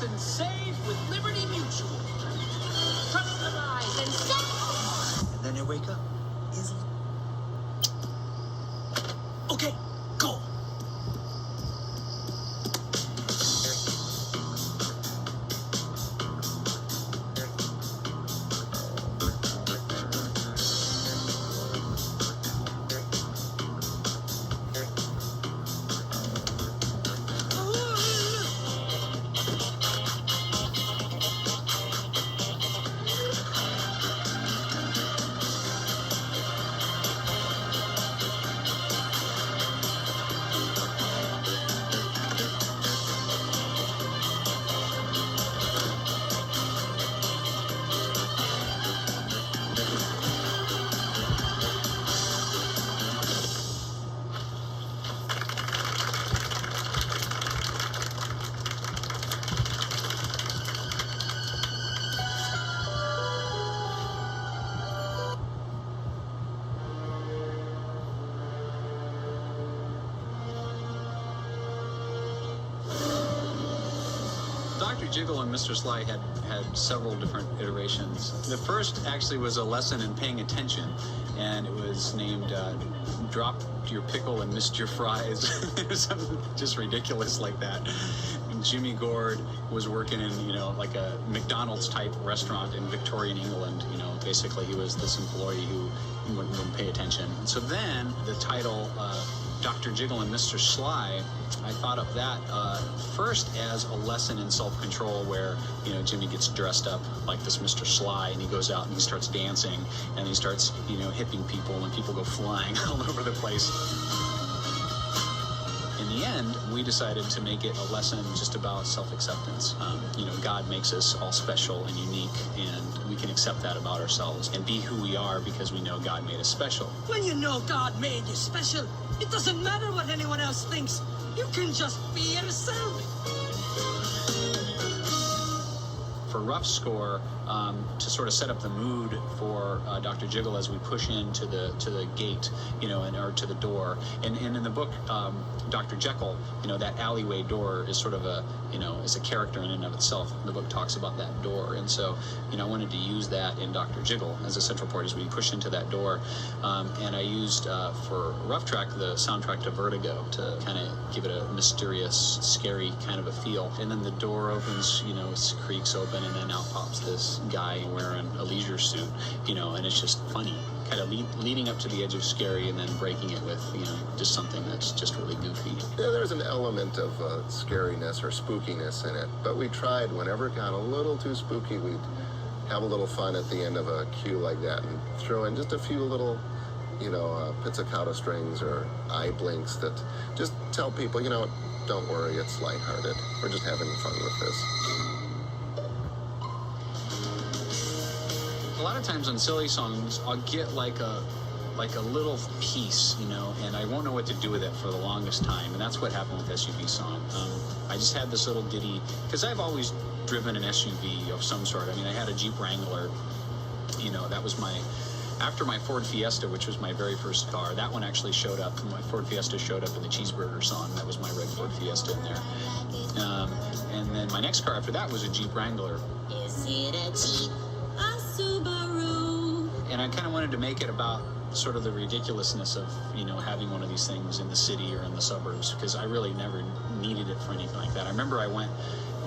and save with Liberty Mutual. Customize and save. And then they wake up. Easy. Okay, go. Dr. Jiggle and Mr. Sly had several different iterations. The first actually was a lesson in paying attention, and it was named Drop Your Pickle and Missed Your Fries. Something just ridiculous like that. And Jimmy Gord was working in, like a McDonald's type restaurant in Victorian England. Basically he was this employee who wouldn't pay attention. And so then the title, Dr. Jiggle and Mr. Sly, I thought of that first as a lesson in self-control where, Jimmy gets dressed up like this Mr. Sly and he goes out and he starts dancing and he starts, hipping people and people go flying all over the place. In the end, we decided to make it a lesson just about self-acceptance. God makes us all special and unique, and we can accept that about ourselves and be who we are because we know God made us special. When you know God made you special, it doesn't matter what anyone else thinks. You can just be yourself. For rough score, to sort of set up the mood for Dr. Jiggle as we push into the gate, or to the door. And in the book, Dr. Jekyll, that alleyway door is sort of is a character in and of itself. The book talks about that door, and so I wanted to use that in Dr. Jiggle as a central part as we push into that door. And I used for rough track the soundtrack to Vertigo to kind of give it a mysterious, scary kind of a feel. And then the door opens, it creaks open, and then out pops this guy wearing a leisure suit, and it's just funny, kind of leading up to the edge of scary and then breaking it with, just something that's just really goofy. Yeah, there's an element of scariness or spookiness in it, but we tried whenever it got a little too spooky, we'd have a little fun at the end of a cue like that and throw in just a few little, pizzicato strings or eye blinks that just tell people, don't worry, it's lighthearted. We're just having fun with this. A lot of times on silly songs, I'll get like a little piece, and I won't know what to do with it for the longest time. And that's what happened with SUV Song. I just had this little ditty, because I've always driven an SUV of some sort. I had a Jeep Wrangler, that was after my Ford Fiesta, which was my very first car, that one actually showed up. My Ford Fiesta showed up in the Cheeseburger song. That was my red Ford Fiesta in there. And then my next car after that was a Jeep Wrangler. Is it a Jeep? A Subaru? And I kind of wanted to make it about sort of the ridiculousness of, having one of these things in the city or in the suburbs, because I really never needed it for anything like that. I remember I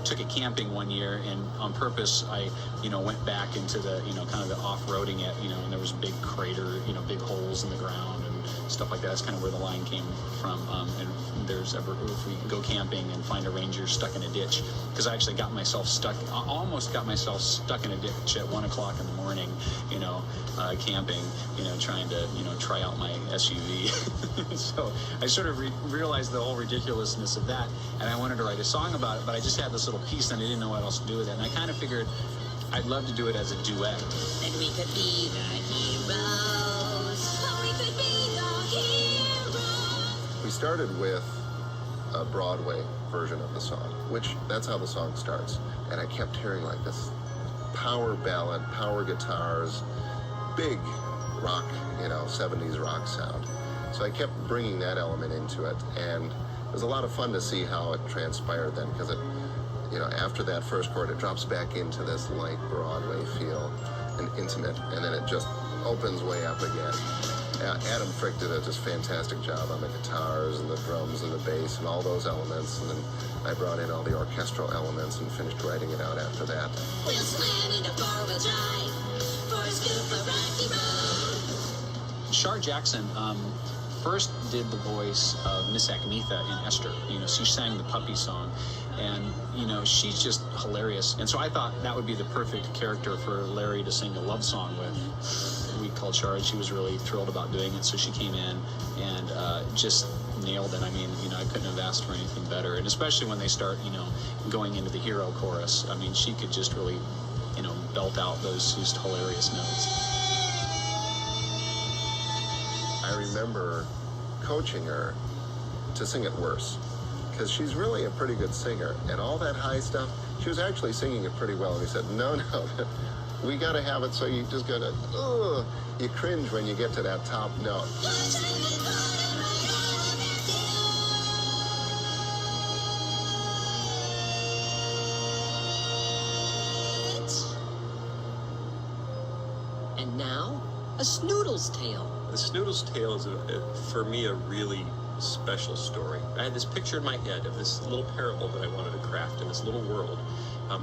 took it camping one year, and on purpose I went back into the kind of the off-roading it, and there was big crater, big holes in the ground and stuff like that. That's kind of where the line came from. And if we go camping and find a ranger stuck in a ditch, because I actually almost got myself stuck in a ditch at 1 o'clock in the morning, camping, trying to try out my SUV. So I sort of realized the whole ridiculousness of that, and I wanted to write a song about it, but I just had this little piece and I didn't know what else to do with it, and I kind of figured I'd love to do it as a duet. And we could be the heroes. Oh, we could be the heroes. We started with a Broadway version of the song, that's how the song starts. And I kept hearing like this power ballad, power guitars, big rock, 70s rock sound. So I kept bringing that element into it, and it was a lot of fun to see how it transpired then, because after that first chord, it drops back into this light Broadway feel and intimate, and then it just opens way up again. Adam Frick did a just fantastic job on the guitars and the drums and the bass and all those elements, and then I brought in all the orchestral elements and finished writing it out after that. We'll slam into four-wheel drive for a scoop of rocky road. Shar Jackson first did the voice of Miss Agnetha in Esther. She sang the puppy song, and she's just hilarious. And so I thought that would be the perfect character for Larry to sing a love song with. We called Shar, and she was really thrilled about doing it. So she came in and just nailed it. I mean, I couldn't have asked for anything better. And especially when they start, going into the hero chorus. I mean, she could just really, belt out those just hilarious notes. I remember coaching her to sing it worse, because she's really a pretty good singer, and all that high stuff, she was actually singing it pretty well. And he said, no, we got to have it so you just got to, you cringe when you get to that top note. And now, a snoodle's tale. The Snoodle's Tale is, for me, a really special story. I had this picture in my head of this little parable that I wanted to craft in this little world.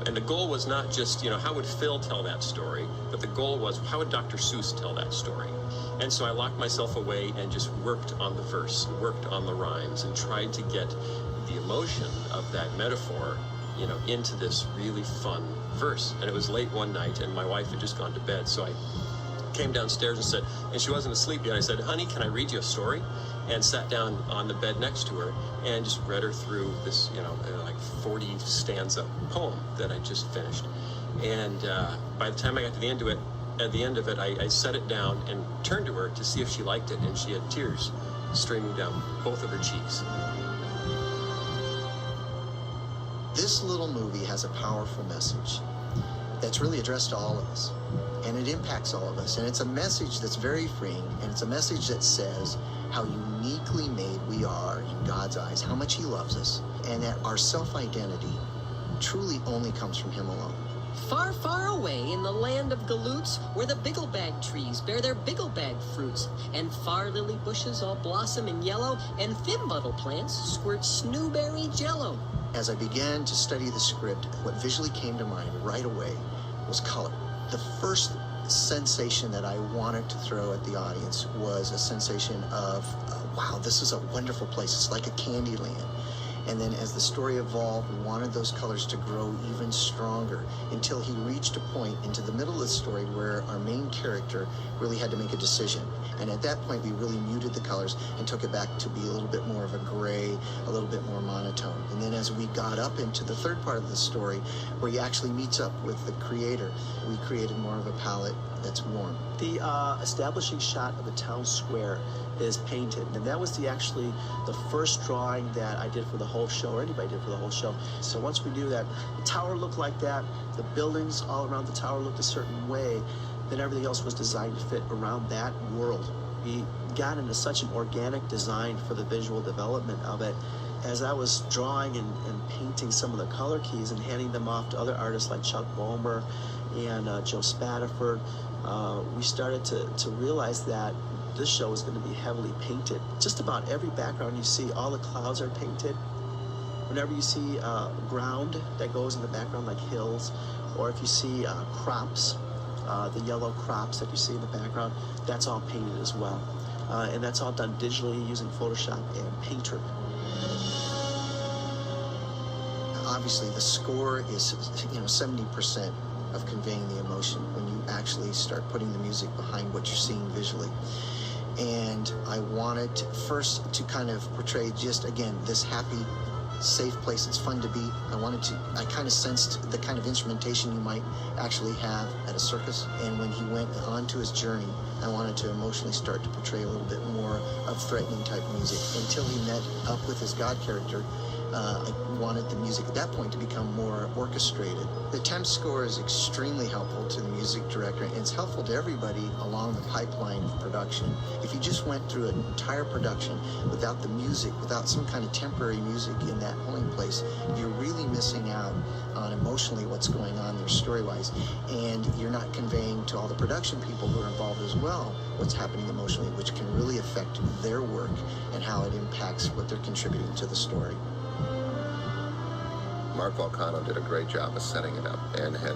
And the goal was not just, how would Phil tell that story, but the goal was, how would Dr. Seuss tell that story? And so I locked myself away and just worked on the verse, worked on the rhymes, and tried to get the emotion of that metaphor, into this really fun verse. And it was late one night, and my wife had just gone to bed, so I came downstairs and said, and she wasn't asleep yet, I said, honey, can I read you a story? And sat down on the bed next to her and just read her through this, like 40 stanza poem that I just finished. And by the time I got to the end of it, I set it down and turned to her to see if she liked it, and she had tears streaming down both of her cheeks. This little movie has a powerful message that's really addressed to all of us, and it impacts all of us, and it's a message that's very freeing, and it's a message that says how uniquely made we are in God's eyes, how much He loves us, and that our self-identity truly only comes from Him alone. Far, far away in the land of galoots, where the bigglebag trees bear their bigglebag fruits, and far lily bushes all blossom in yellow, and thimbuttle plants squirt snowberry jello. As I began to study the script, what visually came to mind right away was color. The first sensation that I wanted to throw at the audience was a sensation of, wow, this is a wonderful place. It's like a candy land. And then as the story evolved, we wanted those colors to grow even stronger until he reached a point into the middle of the story where our main character really had to make a decision. And at that point, we really muted the colors and took it back to be a little bit more of a gray, a little bit more monotone. And then as we got up into the third part of the story, where he actually meets up with the creator, we created more of a palette that's warm. The establishing shot of the town square is painted, and that was actually the first drawing that I did for the whole show, or anybody did for the whole show. So once we knew that the tower looked like that, the buildings all around the tower looked a certain way, then everything else was designed to fit around that world. We got into such an organic design for the visual development of it. As I was drawing and painting some of the color keys and handing them off to other artists like Chuck Bomer and Joe Spataford, we started to realize that this show is going to be heavily painted. Just about every background you see, all the clouds are painted. Whenever you see ground that goes in the background, like hills, or if you see crops, the yellow crops that you see in the background, that's all painted as well. And that's all done digitally using Photoshop and Painter. Obviously, the score is 70% of conveying the emotion when you actually start putting the music behind what you're seeing visually. And I wanted first to kind of portray just, again, this happy, safe place. It's fun to be. I kind of sensed the kind of instrumentation you might actually have at a circus. And when he went on to his journey, I wanted to emotionally start to portray a little bit more of threatening type music until he met up with his God character. I wanted wanted the music at that point to become more orchestrated. The temp score is extremely helpful to the music director, and it's helpful to everybody along the pipeline of production. If you just went through an entire production without the music, without some kind of temporary music in that polling place, you're really missing out on emotionally what's going on there story-wise, and you're not conveying to all the production people who are involved as well what's happening emotionally, which can really affect their work and how it impacts what they're contributing to the story. Mark Volcano did a great job of setting it up and had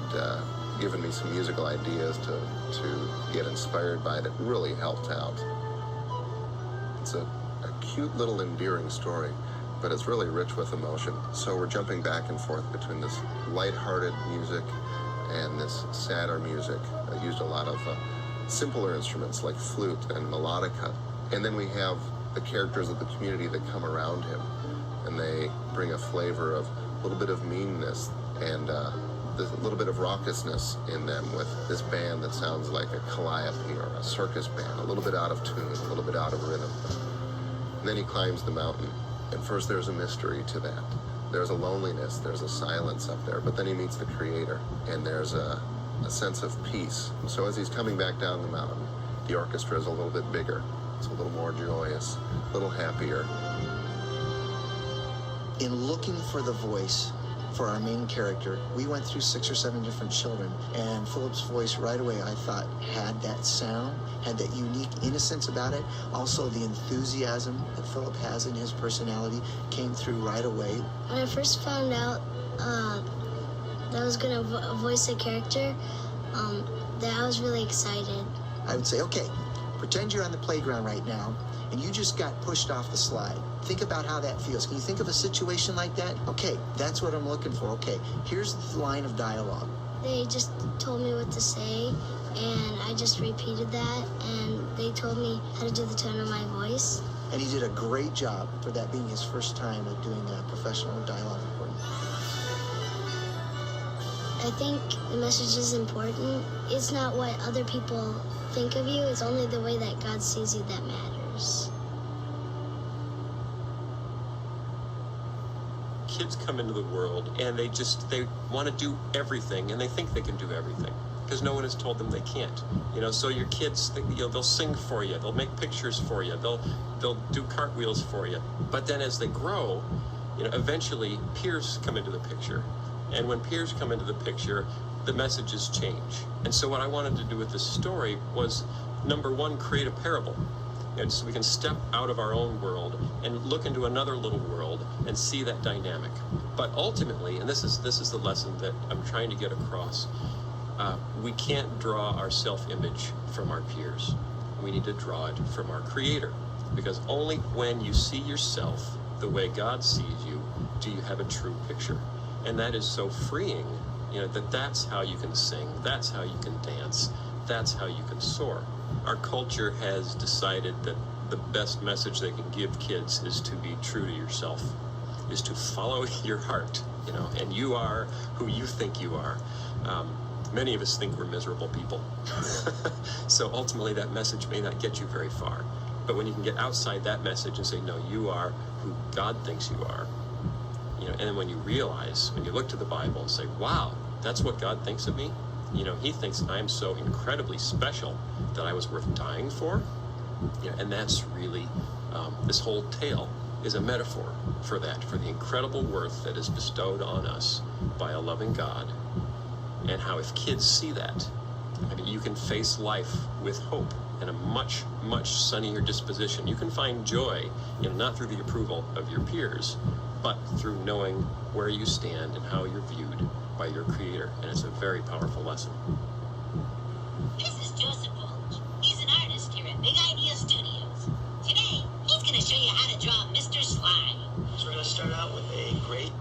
given me some musical ideas to get inspired by that really helped out. It's a cute little endearing story, but it's really rich with emotion. So we're jumping back and forth between this lighthearted music and this sadder music. I used a lot of simpler instruments like flute and melodica. And then we have the characters of the community that come around him, and they bring a flavor of a little bit of meanness and a little bit of raucousness in them, with this band that sounds like a calliope or a circus band, a little bit out of tune, a little bit out of rhythm. And then he climbs the mountain, and first there's a mystery to that. There's a loneliness, there's a silence up there, but then he meets the Creator, and there's a sense of peace. So as he's coming back down the mountain, the orchestra is a little bit bigger. It's a little more joyous, a little happier. In looking for the voice for our main character, we went through 6 or 7 different children, and Philip's voice right away, I thought, had that sound, had that unique innocence about it. Also, the enthusiasm that Philip has in his personality came through right away. When I first found out that I was going to voice a character, that I was really excited. I would say, okay, pretend you're on the playground right now, and you just got pushed off the slide. Think about how that feels. Can you think of a situation like that? Okay, that's what I'm looking for. Okay, here's the line of dialogue. They just told me what to say, and I just repeated that, and they told me how to do the tone of my voice. And he did a great job for that being his first time of doing a professional dialogue recording. I think the message is important. It's not what other people think of you, it's only the way that God sees you that matters. Kids come into the world and they want to do everything, and they think they can do everything because no one has told them they can't. So your kids, they'll sing for you, they'll make pictures for you, they'll do cartwheels for you. But then as they grow, eventually peers come into the picture. And when peers come into the picture, the messages change. And so what I wanted to do with this story was, number one, create a parable. And so we can step out of our own world and look into another little world and see that dynamic. But ultimately, and this is the lesson that I'm trying to get across, we can't draw our self-image from our peers. We need to draw it from our Creator. Because only when you see yourself the way God sees you, do you have a true picture. And that is so freeing, that's how you can sing, that's how you can dance, that's how you can soar. Our culture has decided that the best message they can give kids is to be true to yourself, is to follow your heart, and you are who you think you are. Many of us think we're miserable people. So ultimately that message may not get you very far. But when you can get outside that message and say, no, you are who God thinks you are, and then when you realize, when you look to the Bible and say, wow, that's what God thinks of me. He thinks I'm so incredibly special that I was worth dying for. And that's really, this whole tale is a metaphor for that, for the incredible worth that is bestowed on us by a loving God. And how if kids see that, you can face life with hope and a much, much sunnier disposition. You can find joy, not through the approval of your peers, but through knowing where you stand and how you're viewed by your Creator. And it's a very powerful lesson. This is Joseph Bulge. He's an artist here at Big Idea Studios. Today, he's going to show you how to draw Mr. Sly. So we're going to start out with a great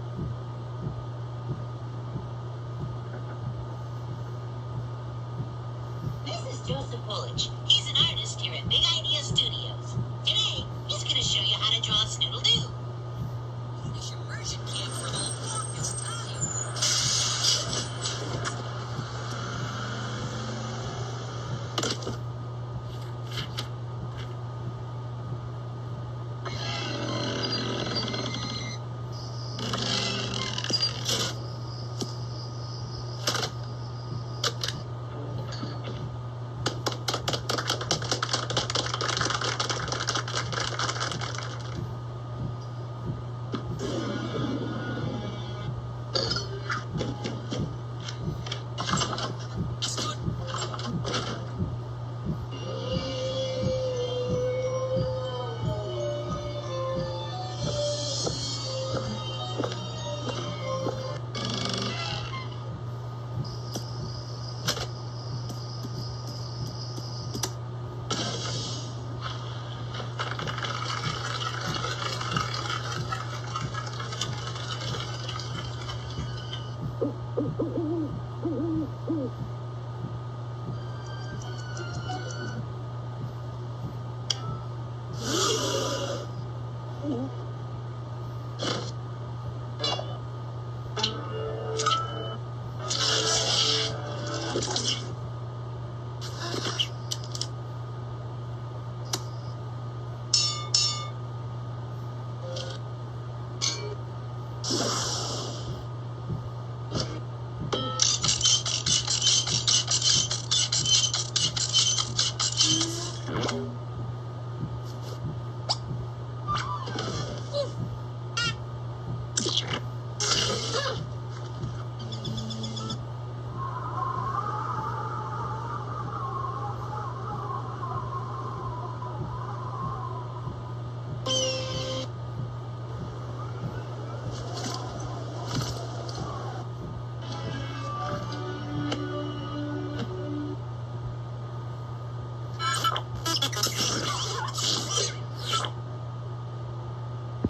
This is Joseph Bulge. He's an artist here at Big Idea Studios. Today, he's going to show you how to draw Snoodle Doo. This immersion camp for the longest time.